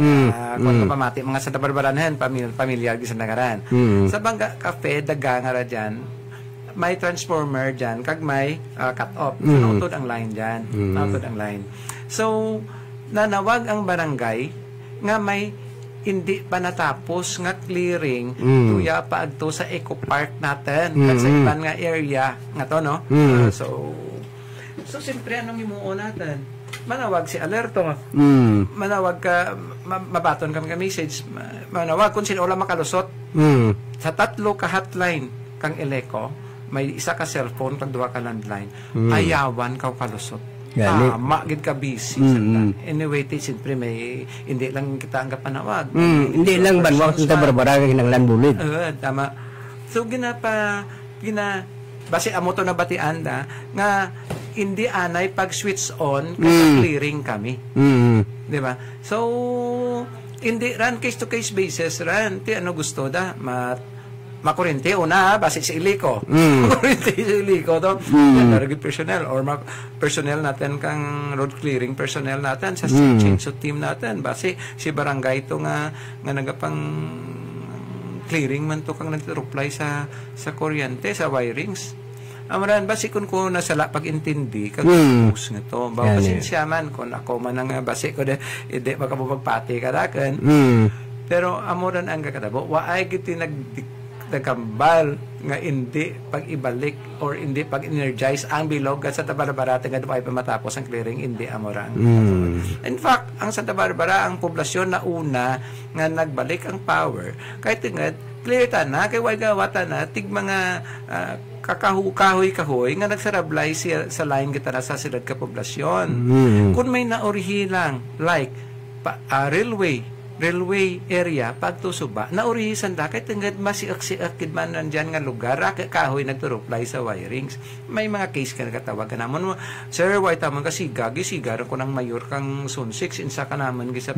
Kung pamati mga Santa Barbara hen pamilyar gi sa nagaran. Sa Bangga Cafe daga nga ra diyan may transformer diyan kag may cut off. Nautod ang line diyan. Nautod ang line. So nanawag ang barangay nga may hindi pa natapos nga clearing tuya pa adto sa Eco Park natin kag sa ibang nga area nga to no. So siyempre anong himuon natin? Manawag si alerto. Manawag ka mabaton kami ka message. Manawag kung sino wala makalusot. Sa 3 ka hotline kang Eleco, may isa ka cellphone kag 2 ka landline. Ayawan ka kalusot. Tama gid ka busy. Anyway, siyempre may hindi lang kita ang kapanawag. Hindi lang banwa Santa Barbara kag kinanglan bulig. Tama. So base amo to nabatian da nga hindi anay pag switch on kasi clearing kami. Di ba? So hindi ran case to case basis ran ti ano gusto da makurente una base sa Eleco. Makurente sa Eleco to. Naragid personnel or personnel natin kang road clearing personnel natin sa change of team natin base si barangay to nga nagapang clearing man to kang nag-reply sa kuryente sa wirings. Amaran basi kun ko nasala pag-intindi kag post nga to. Bawo pasensya man kun ako man nga basi ko de ide baka mo magpati kadaken. Pero amoran ang kakadabo waay giti nagkambal nga hindi pag-ibalik or hindi pag-energize ang bilog at Santa Barbara nga ay pamatapos ang clearing hindi amoran. In fact, ang Santa Barbara ang poblasyon na una nga nagbalik ang power kay tingad clear ta na kay way gawata na tig mga kahoy nga nagsarablay sa line kita na sa silad ka poblasyon. Kung may naorihi lang like railway area pagtusuba naurihisan da kay tengad masiak-siak man nandiyan nga lugar kahoy nagturuplay sa wirings. May mga case ka nagkatawag ka namon mo sir why tamon ka sigar ko ng mayor kang Zone 6 insa ka naman gisa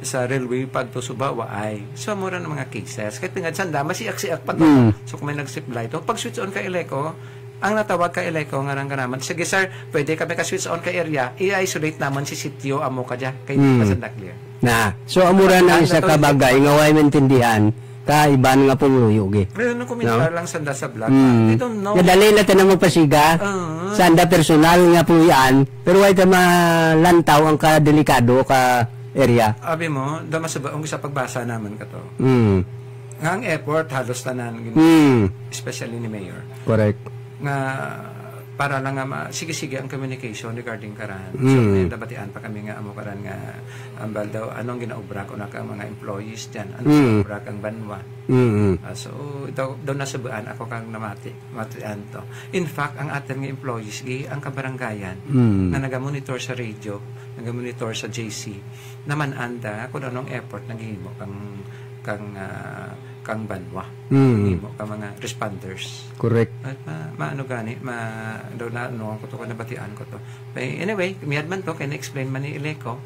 sa railway pagtusuba waay so mura ng mga cases kay tengad sanda masiak-siak pag so kung may nag-supply to pag switch on ka Eleco ang natawag ka Eleco nga rang kanaman sige sir pwede kami ka switch on ka area i-isolate naman si sitio amo ka dyan kay hindi pa sanda clear na so amura na isa ka bagay nga way maintindihan kaiban nga puluyo gi pero nung komentar lang sanda sa vlog I don't know nadali na tayo magpasiga sanda personal nga puluyan pero way ta malantaw ang kadelikado ka area abi mo damasaba ang isa pagbasa naman ka to nga ang airport halos tanan especially ni mayor correct nga para lang nga sige ang communication regarding karan. So may nabatian pa kami nga amo karan nga ambal daw anong ginaobra ko na ka mga employees diyan anong ginaobra kang banwa. So daw nasabaan ako kang matian to. In fact ang atin nga employees ang kabaranggayan na naga-monitor sa radio, naga-monitor sa JC naman anda kung anong effort naghimo kang banwa. Himo ka mga responders. Correct. At maano gani, daw na ano ko to nabatian ko to. Anyway, miyad man to kay na-explain man ni Eleco.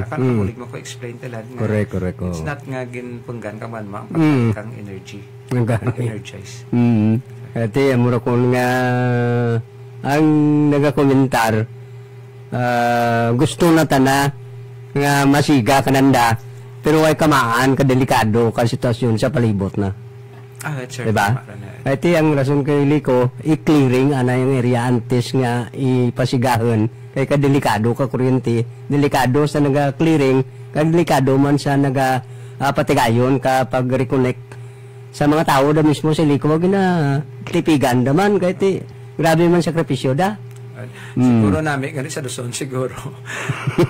Akakulig mo ko explain talad nga. Correct. It's not nga ginpunggan ka man ang kang energy. Energize. Ate amura ko nga ang nagakomentar gusto na tana nga masiga kananda pero ay kamaan kadelikado ka sitwasyon sa palibot na. Sir. Diba? Ito ang rason kay Liko, i-clearing ana yung area antes nga ipasigahan. Kaya kadelikado ka kuryente, delikado sa naga-clearing, kadelikado man sa patigayon kapag reconnect sa mga tao da mismo sa Liko, wag na tipigan naman, kahit grabe man sakripisyo da. Siguro namin, ganit sa Luzon, siguro.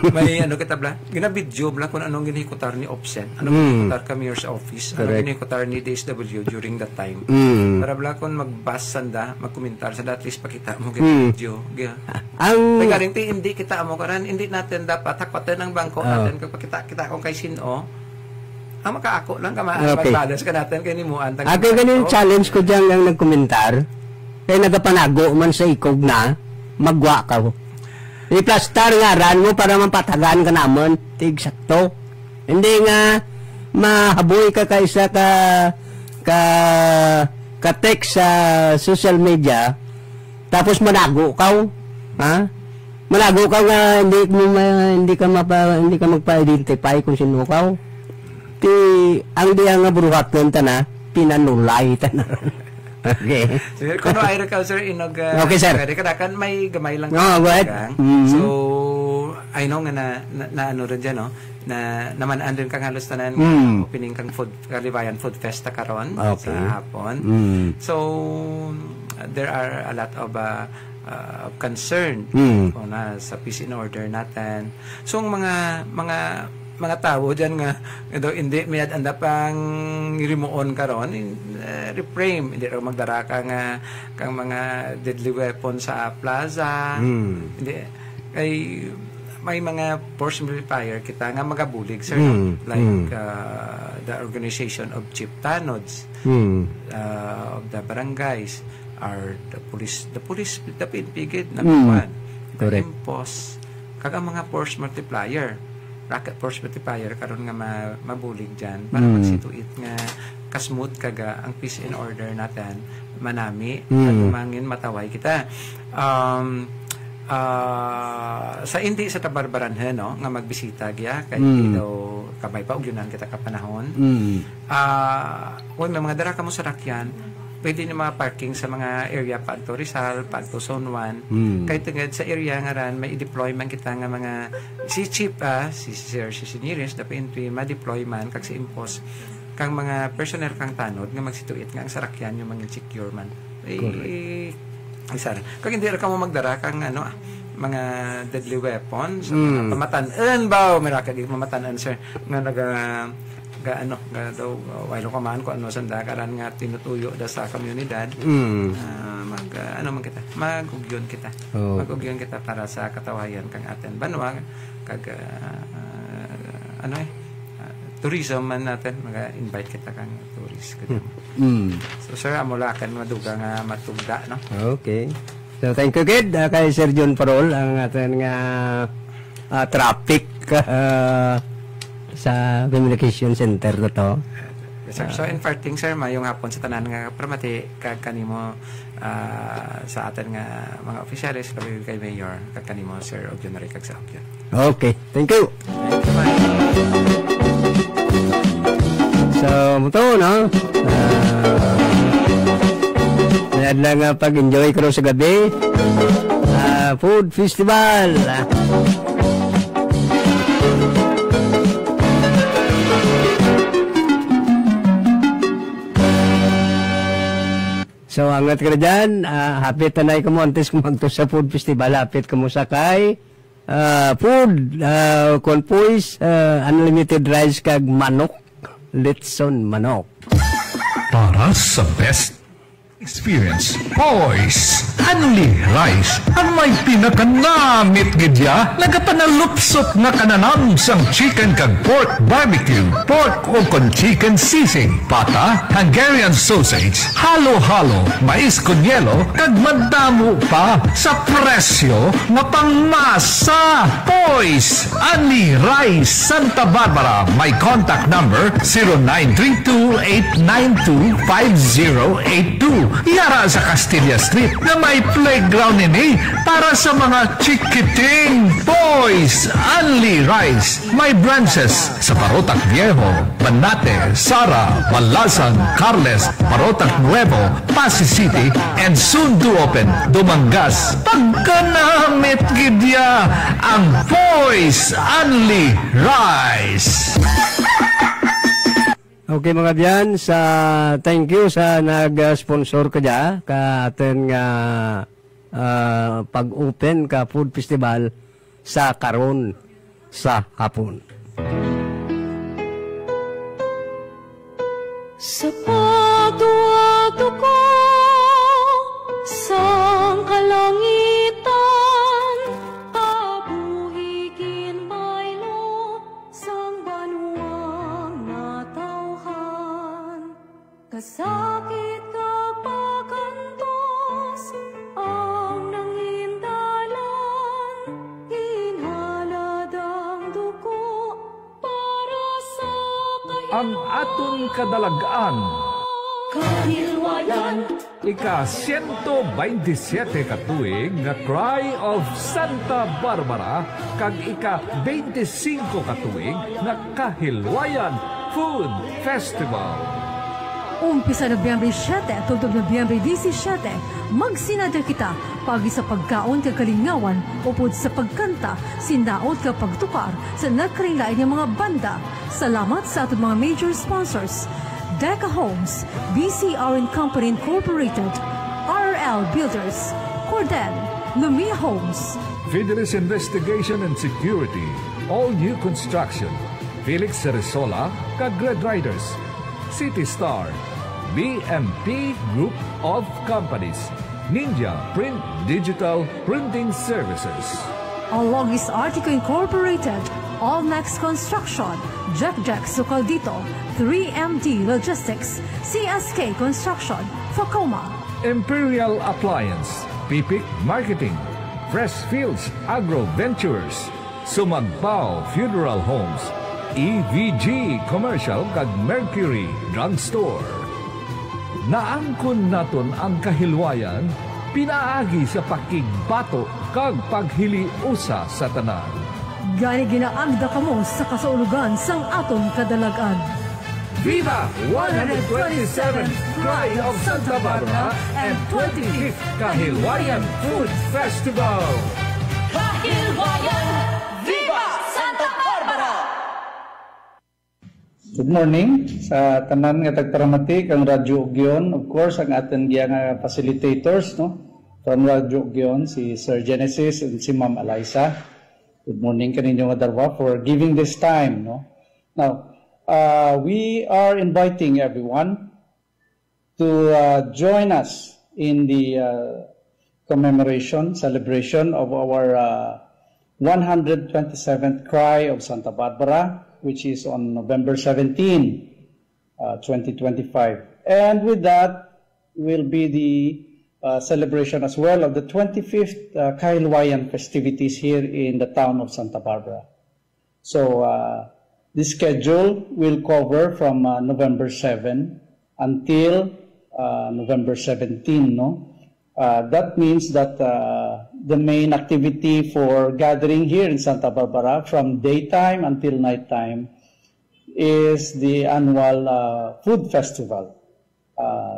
May kitabla, ginabidyo bla kung anong ginikutar ni Opsen, anong ginikutar ka Mayor's Office, anong ginikutar ni DSW during that time. Para bla kung magbas sanda, magkomentar sa at least pakita mo ginabidyo. May garing hindi kita mo karan, hindi natin dapat hakpatan ng bangko natin kapag kita kung kay sino. Ang makaako lang mag-balance ka natin kay nimuan. Ako ganun challenge ko diyan yung nagkomentar. Kaya nagapanago man sa ikog na magwa ka. I-plaster nga ran mo para mapatagan ka naman. Tig-sakto. Hindi nga mahaboy ka kaysa ka text sa social media tapos manago ka. Ha? Manago ka nga hindi ka magpa-identify kung sino ka. Ang diya nga buruhat nun na pinanulay ta na. Okay. So, kuno agriculture inog okay, sir. Kadakan may gamay lang. Go ahead. So, I know nga na ano rin dyan, no? Na naman din kang halos tanan opening kang Kalibayan Food Festa karon sa hapon. So, there are a lot of concern sa peace and order natin. So, mga tao dyan nga hindi may anda pang rimuon karon reframe hindi raw magdara kang mga deadly weapon sa plaza hindi kay may mga force multiplier kita nga magabulig sir like the organization of chief tanods of the barangays are the police the pinpigid number 1 correct impos kaga mga force multiplier rocket force multiplier karon nga mabulig dyan para magsituit nga kasmooth kaga ang peace and order natin manami at umangin mataway kita sa hindi sa tabarbaranhen no nga magbisita gya kay daw kabay pa og yunan kita kapanahon kung may mga dara kamo sa rakyan pwede ni mga parking sa mga area Padto Rizal, Padto Zone 1. Kahit tungod sa area nga ran, may i-deploy man kita nga mga si Chief, si Sir Siniris, dapat ma-deploy man kag si Impos kang mga personnel kang tanod nga magsituit nga ang sarakyan yung mga secure man. Isar. Kag hindi ra ka mo magdara kang mga deadly weapons, mga pamatan-an ba, may ra ka mamatan-an sir nga daw walo ka man ko sanda karan nga tinutuyo da sa komunidad mag-ugyon kita para sa katawayan kang aten banwa kag tourism man natin mag-invite kita kang tourist so sir amulakan maduga nga matugda no. Okay, so thank you kid kay Sir John Parol ang aten nga traffic sa communication center ko to. Yes, sir. So in parting sir, mayong hapon sa tanan nga pramati kag kanimo sa atin nga mga opisyalis labi kay Mayor kag kanimo Sir Ogyon kag sa Ogyon. Okay, thank you. Thank you. So muto no. Yan lang pag-enjoy ko sa gabi. Food festival. So, angat ka na dyan. Hapit na na ikamontes kumagto sa food festival. Hapit ka mo sa kay food, conpoise, unlimited rice kag manok. Litson manok. Para sa best experience, Poise Only Rice ang may pinakanamit gidya nagapanalupsok na kananam sang chicken kag pork barbecue, pork o kon chicken sisig, pata, Hungarian sausage, halo-halo, mais con yelo, kag madamo pa sa presyo na pangmasa. Poise Only Rice Santa Barbara. My contact number 0932-892-5082. yara sa Castilla Street na may playground ini para sa mga chikiting boys. Only Rice. May branches sa Parotac Viejo, Banate, Sara, Malasan, Carles, Parotac Nuevo, Pasig City, and soon to open Dumangas. Pagkanamit gidya ang Boys Only Rice. Okay mga biyan, thank you sa nag-sponsor ka dyan, ka atin nga pag-open ka food festival sa karon sa hapon. Sa pagduwag ko sang kalangitan, pabuhigin baylo sang banuang natawhan. Kasakit kapagantos ang nangindalan, inhaladang dugo para sa kayo. Ang aton kadalagaan, Kahilwayan, ika-127 katuig nga Cry of Santa Barbara kag ika-25 katuig nga Kahilwayan Food Festival. Umpisa Nobyembre 7 tungtong Nobyembre 17, magsinadya kita pagi sa pagkaon kag kalingawan upod sa pagkanta, sindaot kag pagtukar sa nagkarilain ng mga banda. Salamat sa ating mga major sponsors: Deca Homes, BCR & Company Incorporated, RL Builders, Corden, Lumia Homes, Fidelis Investigation and Security, All New Construction, Felix Serisola, kag Red Riders, City Star, BMP Group of Companies, Ninja Print Digital Printing Services, Alogis Artico Incorporated, Allnex Construction, Jack Sucaldito, 3MD Logistics, CSK Construction, Facoma, Imperial Appliance, Pipic Marketing, Fresh Fields Agro Ventures, Sumagpao Funeral Homes, EVG Commercial kag Mercury Drugstore. Naangkon naton ang kahilwayan, pinaagi sa pakigbato kag paghiliusa sa tanan. gani ginaagda kamo sa kasaulugan sang aton kadalagan. Viva 127 Cry of Santa Barbara and 25th Kahilwayan Food Festival! Kahilwayan, Viva Santa Barbara! Good morning sa tanan nga tagparamati kang Radyo Ugyon. Of course, ang ating nga facilitators, no? From Radyo Ugyon, si Sir Genesis and si Ma'am Eliza. Good morning kaninyo nga darwa for giving this time, no? Now, we are inviting everyone to join us in the celebration of our 127th Cry of Santa Barbara, which is on November 17, 2025. And with that will be the celebration as well of the 25th Kahilwayan festivities here in the town of Santa Barbara. So this schedule will cover from November 7 until November 17, no? That means that the main activity for gathering here in Santa Barbara from daytime until nighttime is the annual food festival.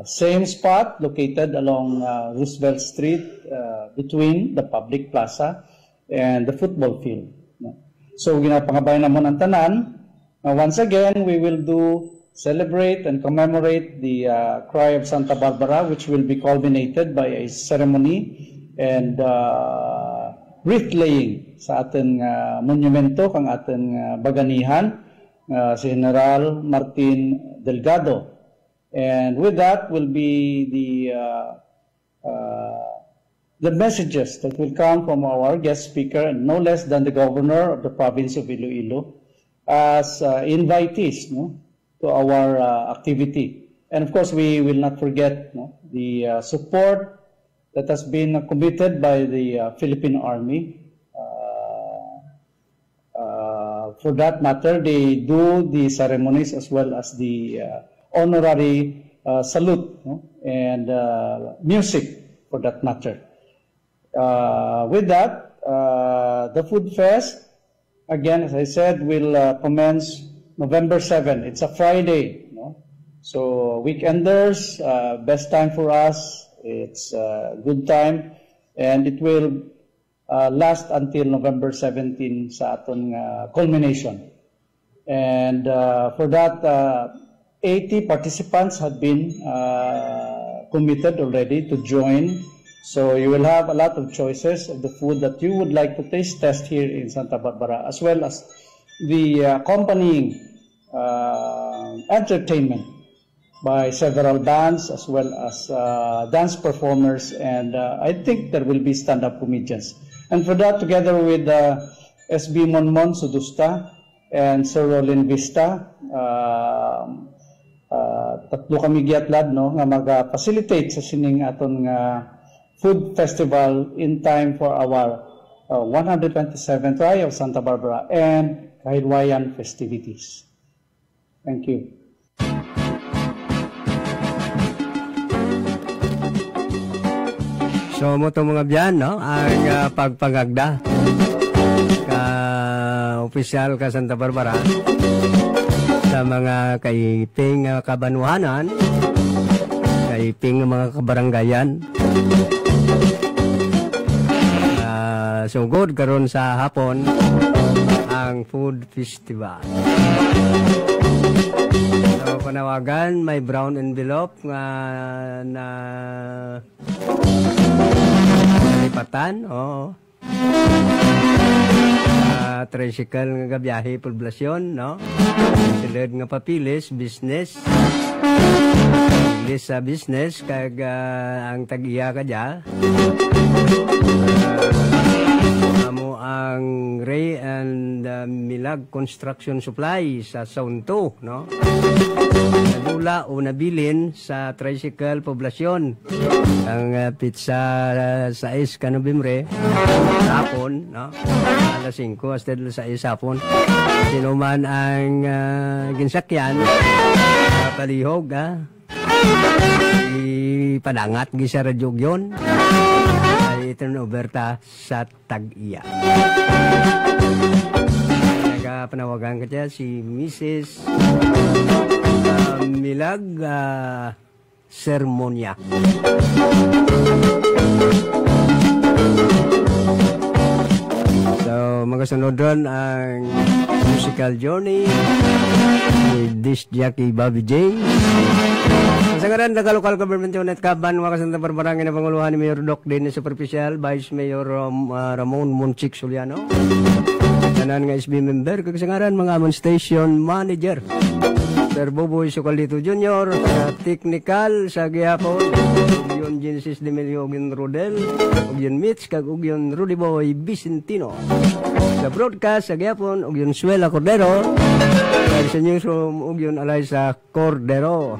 Same spot located along Roosevelt Street between the public plaza and the football field. So ginapangabay naman ang tanan. Once again, we will celebrate and commemorate the Cry of Santa Barbara, which will be culminated by a ceremony and wreath laying sa ating monumento kang ating baganihan, si General Martin Delgado. And with that will be the messages that will come from our guest speaker, and no less than the governor of the province of Iloilo, as invitees, no, to our activity. And of course, we will not forget, no, the support that has been committed by the Philippine Army. For that matter, they do the ceremonies as well as the honorary salute, no? And music for that matter. With that, the Food Fest, again, as I said, will commence November 7. It's a Friday, no? So weekenders, best time for us. It's a good time, and it will last until November 17 sa aton culmination. And for that, 80 participants have been committed already to join. So you will have a lot of choices of the food that you would like to test here in Santa Barbara, as well as the accompanying entertainment by several bands, as well as dance performers, and I think there will be stand-up comedians. And for that, together with SB Monmon Sudusta and Sir Rolin Vista, tatlo kami giatlad, no, nga mag-facilitate sa sining aton food festival in time for our 127th Raya of Santa Barbara and Kahilwayan festivities. Thank you. So mo itong mga biyan, no? Ang pagpangagda ka opisyal ka Santa Barbara sa mga kaiping kabanuhanan, kaiping mga kabaranggayan. Sugod karon sa hapon ang food festival. So panawagan, may brown envelope nga na lipatan, oo. Tricycle nga biyahe poblasyon, no? Silid nga papilis, business. Ilis sa business, kag ang tag-iya ka dya. Amo ang Ray and Milag Construction Supply sa Saunto, no? Nadula o nabilin sa tricycle poblasyon. Ang pizza sa 6 ka Nobyembre, hapon, no? Alas 5, hasta sa 6 hapon. Sino man ang ginsakyan, palihog, ipadangat gisa radyo yun. Turnover ta sa tag-iya. Nagpanawagan ka dyan si Mrs. Milag Sermonia. So, magasunod doon ang musical journey ni Disc Jockey Bobby James. Sa ngaran ng Local Government Unit Kaban, mga Santa Barbara, na panguluhan ni Mayor Doc Dennis Superficial, Vice Mayor Ramon Monchik Soliano, tanan nga SB member, kag sa ngaran mga Amon Station Manager, Sir Boboy Sucalito Jr., Technical sa Gihapon, Ugyon Genesis de Melio Ugyon Rodel, Ugyon Mitch, kag Ugyon Rudy Boy Vicentino. Sa broadcast sa Gihapon, Ugyon Suela Cordero, sa newsroom, Ugyon Alaysa Cordero.